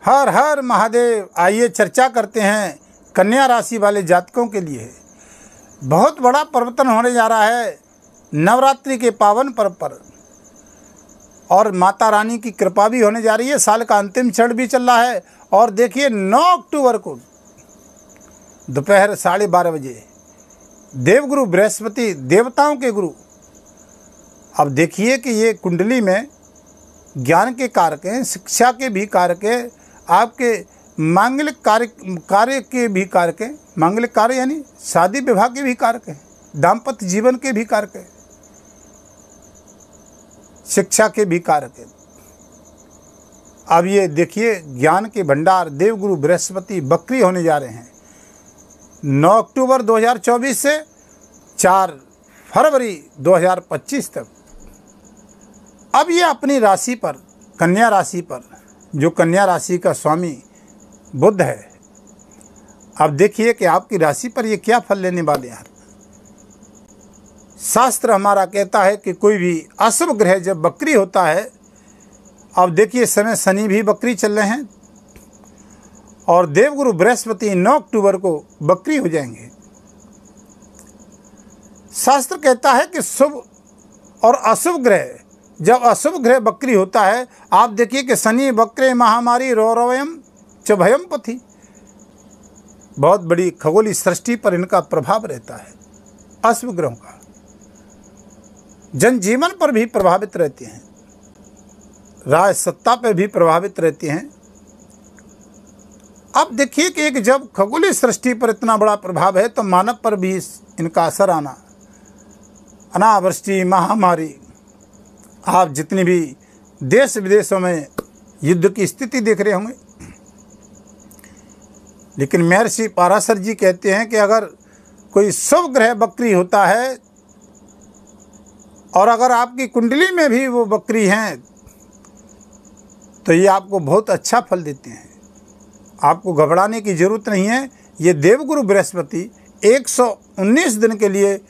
हर हर महादेव। आइए चर्चा करते हैं कन्या राशि वाले जातकों के लिए बहुत बड़ा परिवर्तन होने जा रहा है नवरात्रि के पावन पर्व पर, और माता रानी की कृपा भी होने जा रही है। साल का अंतिम क्षण भी चल रहा है और देखिए 9 अक्टूबर को दोपहर 12:30 बजे देवगुरु बृहस्पति, देवताओं के गुरु। अब देखिए कि ये कुंडली में ज्ञान के कारक हैं, शिक्षा के भी कारक हैं, आपके मांगलिक कार्य के भी कारक हैं। मांगलिक कार्य यानी शादी विवाह के भी कारक हैं, दाम्पत्य जीवन के भी कारक हैं, शिक्षा के भी कारक हैं। अब ये देखिए ज्ञान के भंडार देवगुरु बृहस्पति बकरी होने जा रहे हैं 9 अक्टूबर 2024 से 4 फरवरी 2025 तक। अब ये अपनी राशि पर, कन्या राशि पर, जो कन्या राशि का स्वामी बुध है, अब देखिए कि आपकी राशि पर ये क्या फल लेने वाले हैं। शास्त्र हमारा कहता है कि कोई भी अशुभ ग्रह जब बकरी होता है, अब देखिए इस समय शनि भी बकरी चल रहे हैं और देवगुरु बृहस्पति 9 अक्टूबर को बकरी हो जाएंगे। शास्त्र कहता है कि शुभ और अशुभ ग्रह, जब अशुभ ग्रह बकरी होता है, आप देखिए कि शनि बकरे महामारी रौरवयम च भयम पथि, बहुत बड़ी खगोलीय सृष्टि पर इनका प्रभाव रहता है। अशुभ ग्रहों का जनजीवन पर भी प्रभावित रहते हैं, राज सत्ता पर भी प्रभावित रहते हैं। अब देखिए कि एक जब खगोलीय सृष्टि पर इतना बड़ा प्रभाव है तो मानव पर भी इनका असर आना, अनावृष्टि, महामारी, आप जितनी भी देश विदेशों में युद्ध की स्थिति देख रहे होंगे। लेकिन महर्षि पराशर जी कहते हैं कि अगर कोई शुभ ग्रह बकरी होता है और अगर आपकी कुंडली में भी वो बकरी हैं तो ये आपको बहुत अच्छा फल देते हैं। आपको घबराने की ज़रूरत नहीं है। ये देवगुरु बृहस्पति 119 दिन के लिए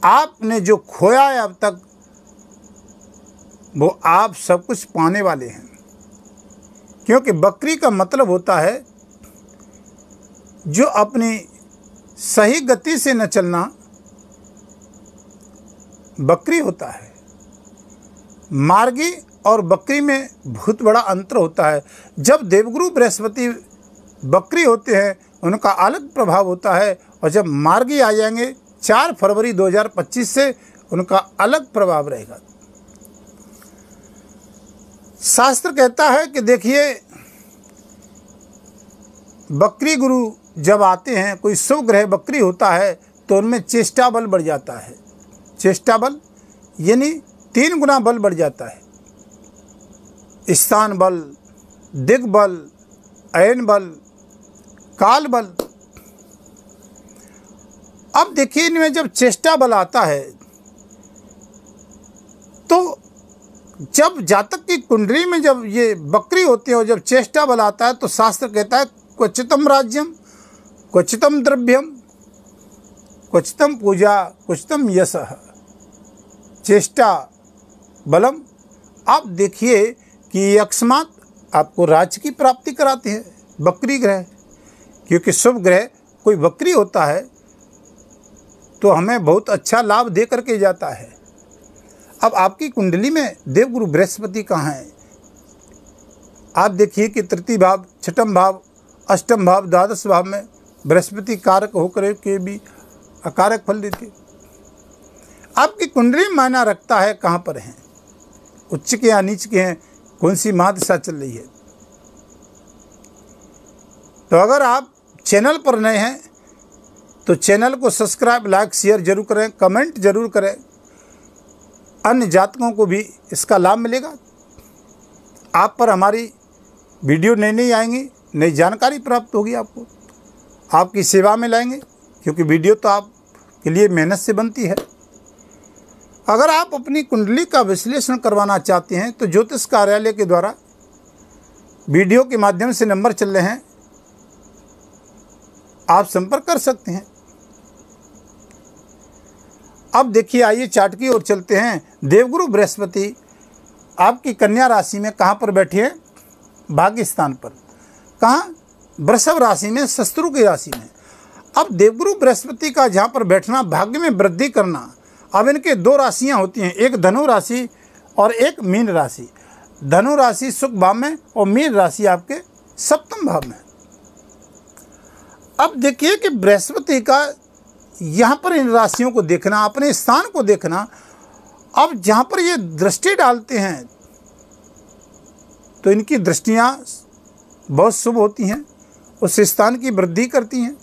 आपने जो खोया है अब तक, वो आप सब कुछ पाने वाले हैं। क्योंकि बकरी का मतलब होता है जो अपनी सही गति से न चलना, बकरी होता है। मार्गी और बकरी में बहुत बड़ा अंतर होता है। जब देवगुरु बृहस्पति बकरी होते हैं उनका अलग प्रभाव होता है, और जब मार्गी आ जाएंगे 4 फरवरी 2025 से उनका अलग प्रभाव रहेगा। शास्त्र कहता है कि देखिए बकरी गुरु जब आते हैं, कोई शुभ ग्रह बकरी होता है तो उनमें चेष्टा बल बढ़ जाता है। चेष्टा बल यानी 3 गुना बल बढ़ जाता है। स्थान बल, दिग बल, अयन बल, काल बल। अब देखिए इनमें जब चेष्टा बल आता है तो जब जातक की कुंडली में जब ये बकरी होती है और जब चेष्टा बल आता है तो शास्त्र कहता है क्वचितम राज्यम, क्वचितम द्रव्यम, क्वचितम पूजा, क्वचितम यशः, चेष्टा बलम। आप देखिए कि अकस्मात आपको राज्य की प्राप्ति कराती है बकरी ग्रह, क्योंकि शुभ ग्रह कोई बकरी होता है तो हमें बहुत अच्छा लाभ दे करके जाता है। अब आपकी कुंडली में देवगुरु बृहस्पति कहाँ है? आप देखिए कि तृतीय भाव, छठम भाव, अष्टम भाव, द्वादश भाव में बृहस्पति कारक होकर के भी अकारक फल देते। आपकी कुंडली मायना रखता है कहाँ पर हैं, उच्च के या नीच के हैं, कौन सी महादशा चल रही है। तो अगर आप चैनल पर नए हैं तो चैनल को सब्सक्राइब, लाइक, शेयर जरूर करें, कमेंट जरूर करें। अन्य जातकों को भी इसका लाभ मिलेगा। आप पर हमारी वीडियो नई आएंगी, नई जानकारी प्राप्त होगी, आपको आपकी सेवा में लाएंगे, क्योंकि वीडियो तो आपके लिए मेहनत से बनती है। अगर आप अपनी कुंडली का विश्लेषण करवाना चाहते हैं तो ज्योतिष कार्यालय के द्वारा वीडियो के माध्यम से नंबर चल रहे हैं, आप संपर्क कर सकते हैं। अब देखिए आइए चार्ट की ओर चलते हैं। देवगुरु बृहस्पति आपकी कन्या राशि में कहाँ पर बैठे हैं? भाग्य स्थान पर। कहाँ? वृषभ राशि में, शत्रु की राशि में। अब देवगुरु बृहस्पति का जहाँ पर बैठना, भाग्य में वृद्धि करना। अब इनके 2 राशियाँ होती हैं, एक धनु राशि और एक मीन राशि। धनु राशि सुख भाव में और मीन राशि आपके सप्तम भाव में। अब देखिए कि बृहस्पति का यहाँ पर इन राशियों को देखना, अपने स्थान को देखना। अब जहाँ पर ये दृष्टि डालते हैं तो इनकी दृष्टियाँ बहुत शुभ होती हैं, उस स्थान की वृद्धि करती हैं।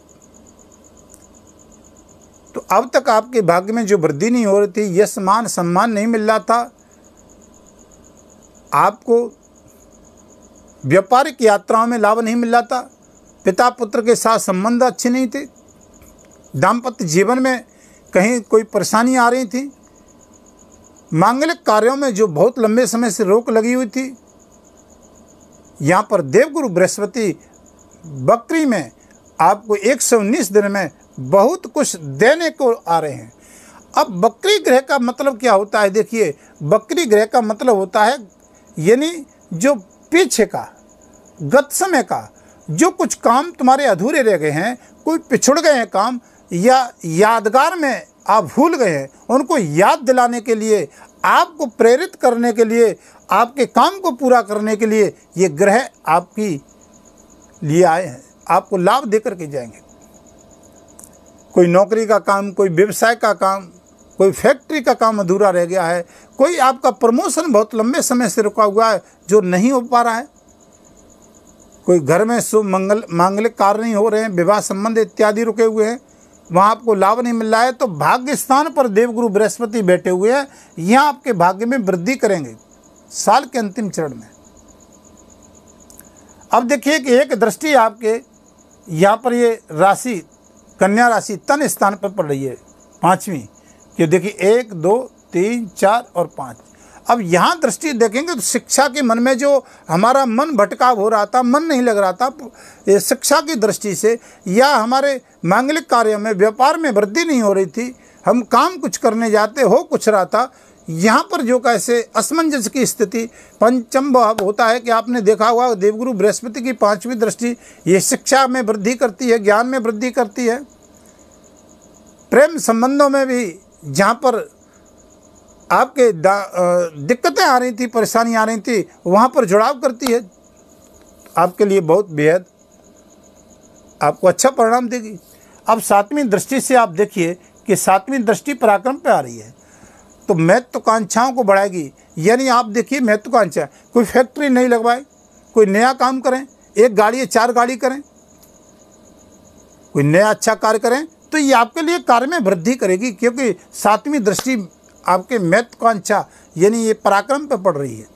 तो अब तक आपके भाग्य में जो वृद्धि नहीं हो रही थी, यश मान सम्मान नहीं मिल रहा था, आपको व्यापारिक यात्राओं में लाभ नहीं मिल रहा था, पिता पुत्र के साथ संबंध अच्छे नहीं थे, दाम्पत्य जीवन में कहीं कोई परेशानी आ रही थी, मांगलिक कार्यों में जो बहुत लंबे समय से रोक लगी हुई थी, यहाँ पर देवगुरु बृहस्पति बकरी में आपको 119 दिन में बहुत कुछ देने को आ रहे हैं। अब बकरी ग्रह का मतलब क्या होता है? देखिए, बकरी ग्रह का मतलब होता है यानी जो पीछे का, गत समय का जो कुछ काम तुम्हारे अधूरे रह गए हैं, कोई पिछड़ गए हैं काम, या यादगार में आप भूल गए हैं, उनको याद दिलाने के लिए, आपको प्रेरित करने के लिए, आपके काम को पूरा करने के लिए ये ग्रह आपकी लिए आए हैं, आपको लाभ देकर के जाएंगे। कोई नौकरी का काम, कोई व्यवसाय का काम, कोई फैक्ट्री का काम अधूरा रह गया है, कोई आपका प्रमोशन बहुत लंबे समय से रुका हुआ है जो नहीं हो पा रहा है, कोई घर में शुभ मांगलिक कार्य नहीं हो रहे हैं, विवाह संबंध इत्यादि रुके हुए हैं, वहाँ आपको लाभ नहीं मिल रहा है, तो भाग्य स्थान पर देवगुरु बृहस्पति बैठे हुए हैं, यहाँ आपके भाग्य में वृद्धि करेंगे साल के अंतिम चरण में। अब देखिए कि एक दृष्टि आपके यहाँ पर ये राशि कन्या राशि तन स्थान पर पड़ रही है, 5वीं, कि देखिए 1 2 3 4 और 5। अब यहाँ दृष्टि देखेंगे तो शिक्षा के मन में जो हमारा मन भटकाव हो रहा था, मन नहीं लग रहा था, ये शिक्षा की दृष्टि से, या हमारे मांगलिक कार्यों में, व्यापार में वृद्धि नहीं हो रही थी, हम काम कुछ करने जाते हो कुछ रहा था, यहाँ पर जो कैसे असमंजस की स्थिति, पंचम भाव होता है कि आपने देखा हुआ देवगुरु बृहस्पति की 5वीं दृष्टि, ये शिक्षा में वृद्धि करती है, ज्ञान में वृद्धि करती है, प्रेम संबंधों में भी जहाँ पर आपके दिक्कतें आ रही थी, परेशानी आ रही थी, वहाँ पर जुड़ाव करती है, आपके लिए बहुत बेहद आपको अच्छा परिणाम देगी। अब 7वीं दृष्टि से आप देखिए कि 7वीं दृष्टि पराक्रम पे आ रही है, तो महत्वाकांक्षाओं को बढ़ाएगी। यानी आप देखिए महत्वाकांक्षा, कोई फैक्ट्री नहीं लगवाए, कोई नया काम करें, 1 गाड़ी या 4 गाड़ी करें, कोई नया अच्छा कार्य करें, तो ये आपके लिए कार्य में वृद्धि करेगी, क्योंकि 7वीं दृष्टि आपके महत्वाकांक्षा यानी ये पराक्रम पर पड़ रही है,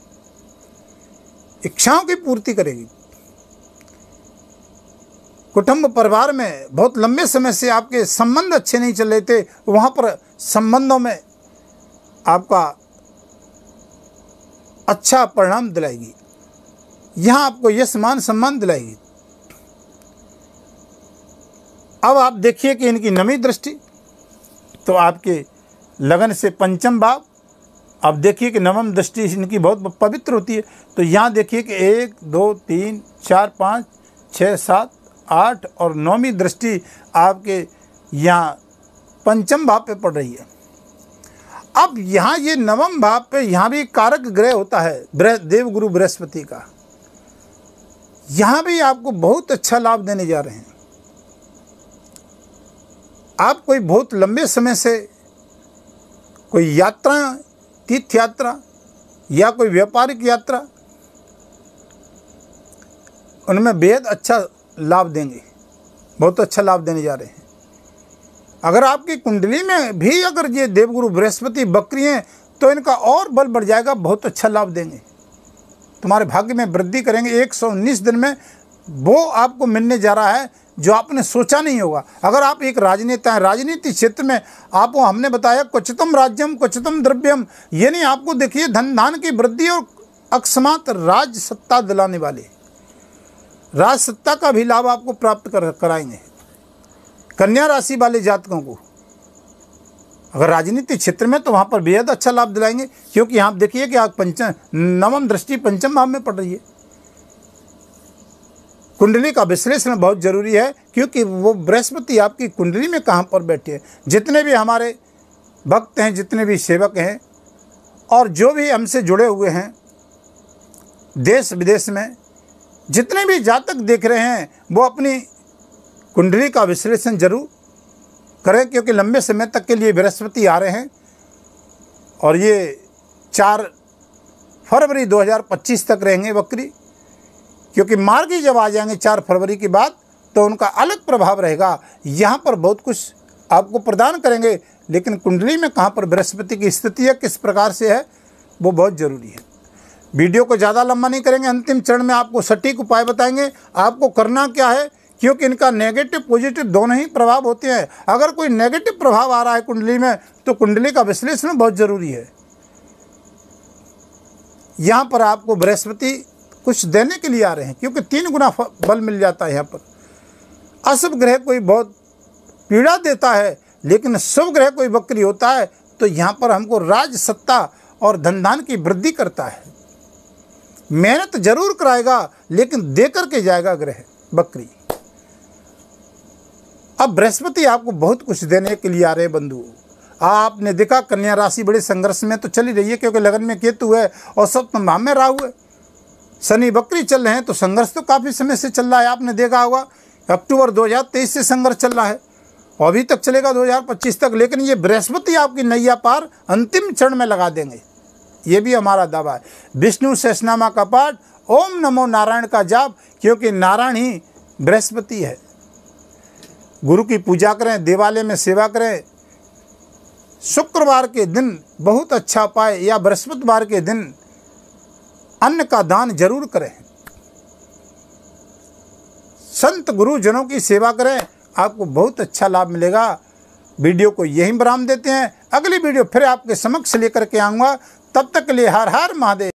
इच्छाओं की पूर्ति करेगी। कुटुंब परिवार में बहुत लंबे समय से आपके संबंध अच्छे नहीं चल रहे थे, वहाँ पर संबंधों में आपका अच्छा परिणाम दिलाएगी, यहाँ आपको यश मान सम्मान दिलाएगी। अब आप देखिए कि इनकी 9वीं दृष्टि तो आपके लगन से 5म भाव, अब देखिए कि 9वीं दृष्टि इनकी बहुत पवित्र होती है, तो यहाँ देखिए कि 1 2 3 4 5 6 7 8 और 9वीं दृष्टि आपके यहाँ 5म भाव पे पड़ रही है। अब यहाँ ये 9वें भाव पे यहाँ भी कारक ग्रह होता है देवगुरु बृहस्पति का, यहाँ भी आपको बहुत अच्छा लाभ देने जा रहे हैं। आप कोई बहुत लंबे समय से कोई यात्रा, तीर्थ यात्रा या कोई व्यापारिक यात्रा, उनमें बेहद अच्छा लाभ देंगे, बहुत अच्छा लाभ देने जा रहे हैं। अगर आपकी कुंडली में भी अगर ये देवगुरु बृहस्पति बकरी हैं तो इनका और बल बढ़ जाएगा, बहुत अच्छा लाभ देंगे, तुम्हारे भाग्य में वृद्धि करेंगे। 119 दिन में वो आपको मिलने जा रहा है जो आपने सोचा नहीं होगा। अगर आप एक राजनेता हैं, राजनीति क्षेत्र में आपको हमने बताया क्वचितम राज्यम क्वचितम द्रव्यम, यानी आपको देखिए धन धान की वृद्धि और अकस्मात राज सत्ता दिलाने वाले, राज सत्ता का भी लाभ आपको प्राप्त कराएंगे। कन्या राशि वाले जातकों को अगर राजनीतिक क्षेत्र में तो वहाँ पर बेहद अच्छा लाभ दिलाएंगे, क्योंकि यहाँ देखिए कि आप 9वीं दृष्टि 5म भाव में पड़ रही है। कुंडली का विश्लेषण बहुत ज़रूरी है, क्योंकि वो बृहस्पति आपकी कुंडली में कहाँ पर बैठे हैं। जितने भी हमारे भक्त हैं, जितने भी सेवक हैं और जो भी हमसे जुड़े हुए हैं देश विदेश में, जितने भी जातक देख रहे हैं वो अपनी कुंडली का विश्लेषण जरूर करें, क्योंकि लंबे समय तक के लिए बृहस्पति आ रहे हैं और ये 4 फरवरी 2025 तक रहेंगे वक्री। क्योंकि मार्गी जब आ जाएंगे 4 फरवरी के बाद तो उनका अलग प्रभाव रहेगा। यहाँ पर बहुत कुछ आपको प्रदान करेंगे, लेकिन कुंडली में कहाँ पर बृहस्पति की स्थिति है, किस प्रकार से है, वो बहुत ज़रूरी है। वीडियो को ज़्यादा लंबा नहीं करेंगे, अंतिम चरण में आपको सटीक उपाय बताएंगे आपको करना क्या है, क्योंकि इनका नेगेटिव पॉजिटिव दोनों ही प्रभाव होते हैं। अगर कोई नेगेटिव प्रभाव आ रहा है कुंडली में तो कुंडली का विश्लेषण बहुत ज़रूरी है। यहाँ पर आपको बृहस्पति कुछ देने के लिए आ रहे हैं, क्योंकि 3 गुना बल मिल जाता है। यहाँ पर अशुभ ग्रह कोई बहुत पीड़ा देता है, लेकिन शुभ ग्रह कोई वक्री होता है तो यहाँ पर हमको राज सत्ता और धनधान की वृद्धि करता है। मेहनत जरूर कराएगा लेकिन दे करके जाएगा ग्रह वक्री। अब बृहस्पति आपको बहुत कुछ देने के लिए आ रहे हैं बंधु। आपने देखा कन्या राशि बड़े संघर्ष में तो चली रही है, क्योंकि लगन में केतु है और सप्तम भाव में राहु है। शनि वक्री चल रहे हैं तो संघर्ष तो काफ़ी समय से चल रहा है। आपने देखा होगा अक्टूबर 2023 से संघर्ष चल रहा है और अभी तक चलेगा 2025 तक। लेकिन ये बृहस्पति आपकी नैया पार अंतिम चरण में लगा देंगे, ये भी हमारा दावा है। विष्णु सहस्रनामा का पाठ, ओम नमो नारायण का जाप, क्योंकि नारायण ही बृहस्पति है। गुरु की पूजा करें, देवालय में सेवा करें। शुक्रवार के दिन बहुत अच्छा उपाय या बृहस्पतिवार के दिन अन्न का दान जरूर करें। संत गुरुजनों की सेवा करें, आपको बहुत अच्छा लाभ मिलेगा। वीडियो को यहीं विराम देते हैं, अगली वीडियो फिर आपके समक्ष लेकर के आऊँगा। तब तक के लिए हर हर महादेव।